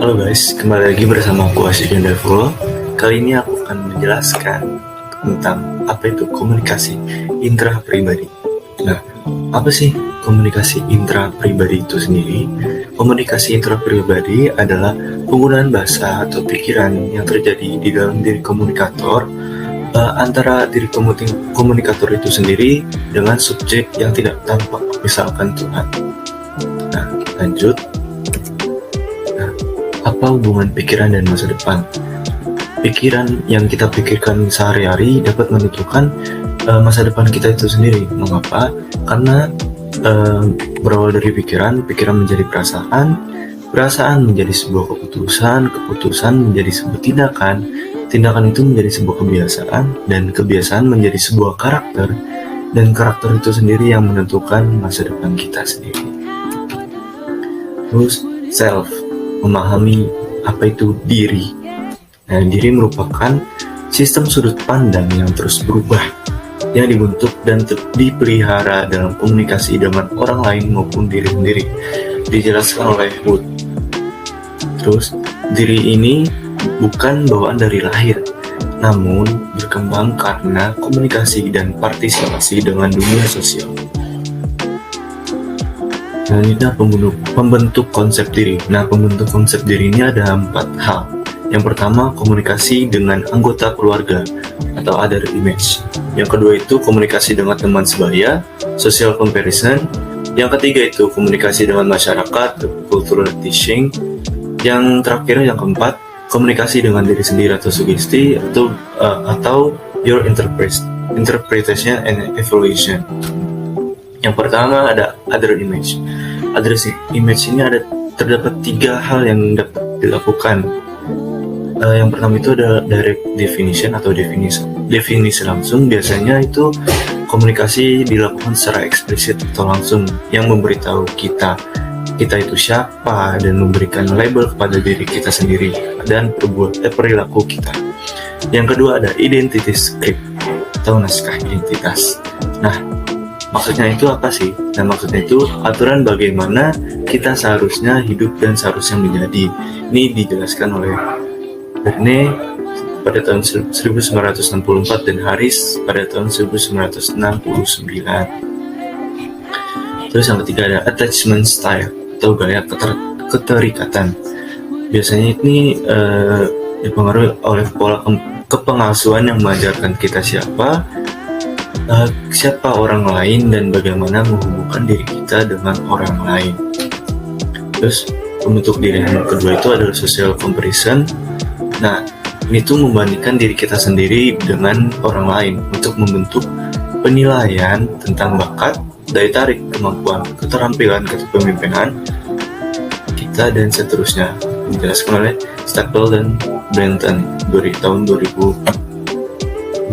Halo guys, kembali lagi bersama aku Asyik Devul. Kali ini aku akan menjelaskan tentang apa itu komunikasi intra-pribadi. Nah, apa sih komunikasi intra-pribadi itu sendiri? Komunikasi intra-pribadi adalah penggunaan bahasa atau pikiran yang terjadi di dalam diri komunikator antara diri komunikator itu sendiri dengan subjek yang tidak tampak, misalkan Tuhan. Nah, lanjut. Apa hubungan pikiran dan masa depan? Pikiran yang kita pikirkan sehari-hari dapat menentukan masa depan kita itu sendiri. Mengapa? Karena berawal dari pikiran menjadi perasaan menjadi sebuah keputusan menjadi sebuah tindakan itu menjadi sebuah kebiasaan, dan kebiasaan menjadi sebuah karakter, dan karakter itu sendiri yang menentukan masa depan kita sendiri. Terus self, memahami apa itu diri. Nah, diri merupakan sistem sudut pandang yang terus berubah, yang dibentuk dan dipelihara dalam komunikasi dengan orang lain maupun diri sendiri. Dijelaskan oleh Wood. Terus, diri ini bukan bawaan dari lahir, namun berkembang karena komunikasi dan partisipasi dengan dunia sosial. Selanjutnya pembentuk konsep diri. Nah, pembentuk konsep diri ini ada 4 hal. Yang pertama, komunikasi dengan anggota keluarga atau other image. Yang kedua itu komunikasi dengan teman sebaya, social comparison. Yang ketiga itu komunikasi dengan masyarakat, cultural teaching. Yang terakhir, yang keempat, komunikasi dengan diri sendiri atau sugesti atau your interpretation and evaluation. Yang pertama ada other image. Other image ini terdapat 3 hal yang dapat dilakukan. Yang pertama itu ada direct definition atau definisi langsung. Biasanya itu komunikasi dilakukan secara eksplisit atau langsung, yang memberitahu kita itu siapa dan memberikan label kepada diri kita sendiri dan perilaku kita. Yang kedua ada identity script atau naskah identitas. Nah, maksudnya itu apa sih? Nah, maksudnya itu aturan bagaimana kita seharusnya hidup dan seharusnya menjadi. Ini dijelaskan oleh Verne pada tahun 1964 dan Harris pada tahun 1969. Terus yang ketiga ada attachment style atau gaya keterikatan. Biasanya ini dipengaruhi oleh pola kepengasuhan yang mengajarkan kita siapa orang lain dan bagaimana menghubungkan diri kita dengan orang lain. Terus pembentuk diri yang kedua itu adalah social comparison. Nah, ini tuh membandingkan diri kita sendiri dengan orang lain untuk membentuk penilaian tentang bakat, daya tarik, kemampuan, keterampilan, kepemimpinan kita dan seterusnya. Dijelaskan oleh Stapel dan Brenton dari tahun 2000.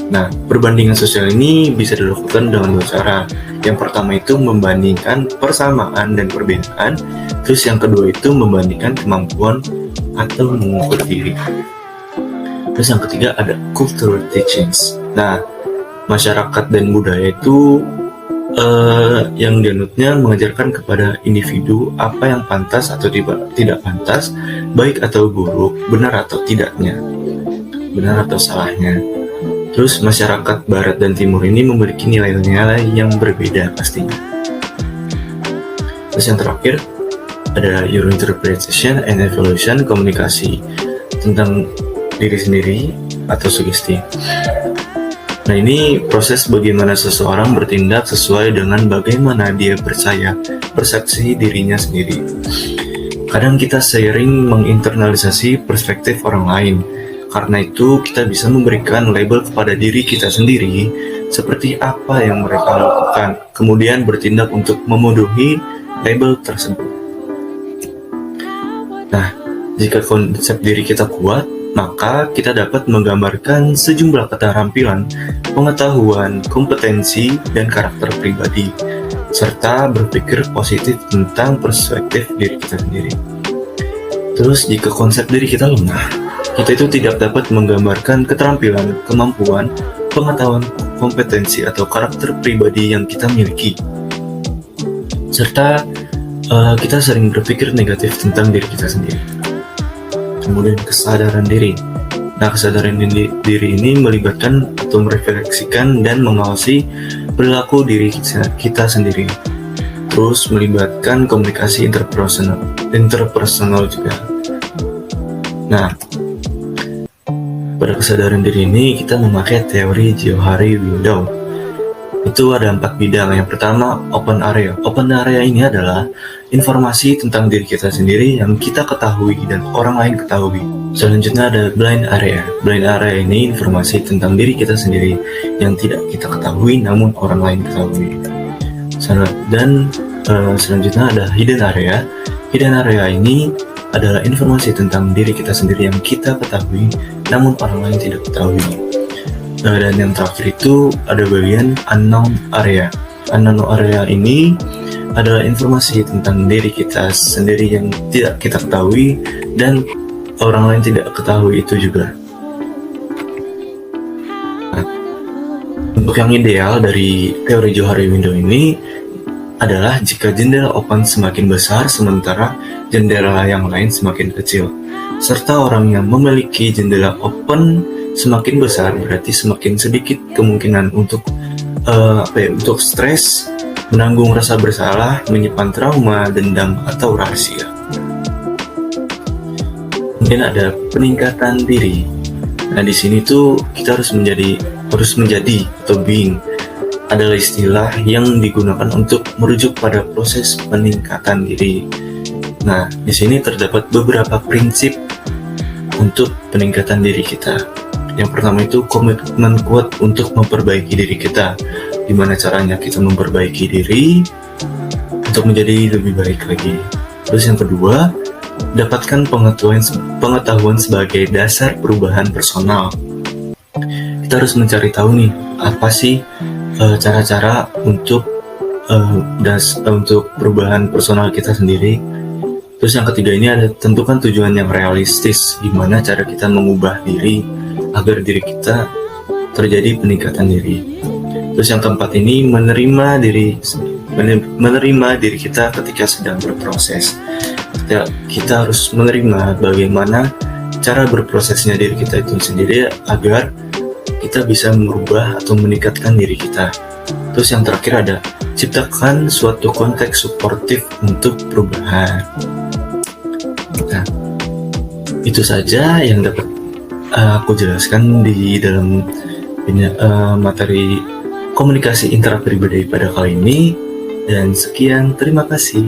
Nah, perbandingan sosial ini bisa dilakukan dengan 2 cara. Yang pertama itu membandingkan persamaan dan perbedaan. Terus yang kedua itu membandingkan kemampuan atau mengukur diri. Terus yang ketiga ada cultural teachings. Nah, masyarakat dan budaya itu yang dianutnya mengajarkan kepada individu apa yang pantas atau tidak pantas, baik atau buruk, benar atau tidaknya, benar atau salahnya. Terus masyarakat barat dan timur ini memiliki nilai-nilai yang berbeda pastinya. Terus yang terakhir ada your interpretation and evaluation, komunikasi tentang diri sendiri atau sugesti. Nah, ini proses bagaimana seseorang bertindak sesuai dengan bagaimana dia persepsi dirinya sendiri. Kadang kita sering menginternalisasi perspektif orang lain. Karena itu kita bisa memberikan label kepada diri kita sendiri seperti apa yang mereka lakukan, kemudian bertindak untuk memenuhi label tersebut. Nah, jika konsep diri kita kuat, maka kita dapat menggambarkan sejumlah keterampilan, pengetahuan, kompetensi, dan karakter pribadi, serta berpikir positif tentang perspektif diri kita sendiri. Terus, jika konsep diri kita lemah, kita itu tidak dapat menggambarkan keterampilan, kemampuan, pengetahuan, kompetensi, atau karakter pribadi yang kita miliki. Serta kita sering berpikir negatif tentang diri kita sendiri. Kemudian kesadaran diri. Nah, kesadaran diri ini melibatkan atau merefleksikan dan mengawasi perilaku diri kita sendiri. Terus melibatkan komunikasi interpersonal juga. Nah, pada kesadaran diri ini kita memakai teori Johari Window. Itu ada 4 bidang. Yang pertama, open area. Open area ini adalah informasi tentang diri kita sendiri yang kita ketahui dan orang lain ketahui. Selanjutnya ada blind area. Blind area ini informasi tentang diri kita sendiri yang tidak kita ketahui namun orang lain ketahui. Dan selanjutnya ada hidden area. Hidden area ini adalah informasi tentang diri kita sendiri yang kita ketahui namun orang lain tidak ketahui. Dan yang terakhir itu ada bagian unknown area. Unknown area ini adalah informasi tentang diri kita sendiri yang tidak kita ketahui dan orang lain tidak ketahui itu juga. Nah, untuk yang ideal dari teori Johari Window ini adalah jika jendela open semakin besar sementara jendela yang lain semakin kecil, serta orang yang memiliki jendela open semakin besar berarti semakin sedikit kemungkinan untuk untuk stres, menanggung rasa bersalah, menyimpan trauma, dendam atau rahasia. Kemudian ada peningkatan diri. Nah, di sini tuh kita harus menjadi atau being adalah istilah yang digunakan untuk merujuk pada proses peningkatan diri. Nah, di sini terdapat beberapa prinsip untuk peningkatan diri kita. Yang pertama itu komitmen kuat untuk memperbaiki diri kita. Gimana caranya kita memperbaiki diri untuk menjadi lebih baik lagi. Terus yang kedua, dapatkan pengetahuan sebagai dasar perubahan personal. Kita harus mencari tahu nih, apa sih cara-cara untuk perubahan personal kita sendiri. Terus yang ketiga ini ada tentukan tujuan yang realistis, gimana cara kita mengubah diri agar diri kita terjadi peningkatan diri. Terus yang keempat ini menerima diri kita ketika sedang berproses. Kita harus menerima bagaimana cara berprosesnya diri kita itu sendiri agar kita bisa merubah atau meningkatkan diri kita. Terus yang terakhir ada ciptakan suatu konteks suportif untuk perubahan. Nah, itu saja yang dapat aku jelaskan di dalam materi komunikasi intrapribadi pada kali ini. Dan sekian, terima kasih.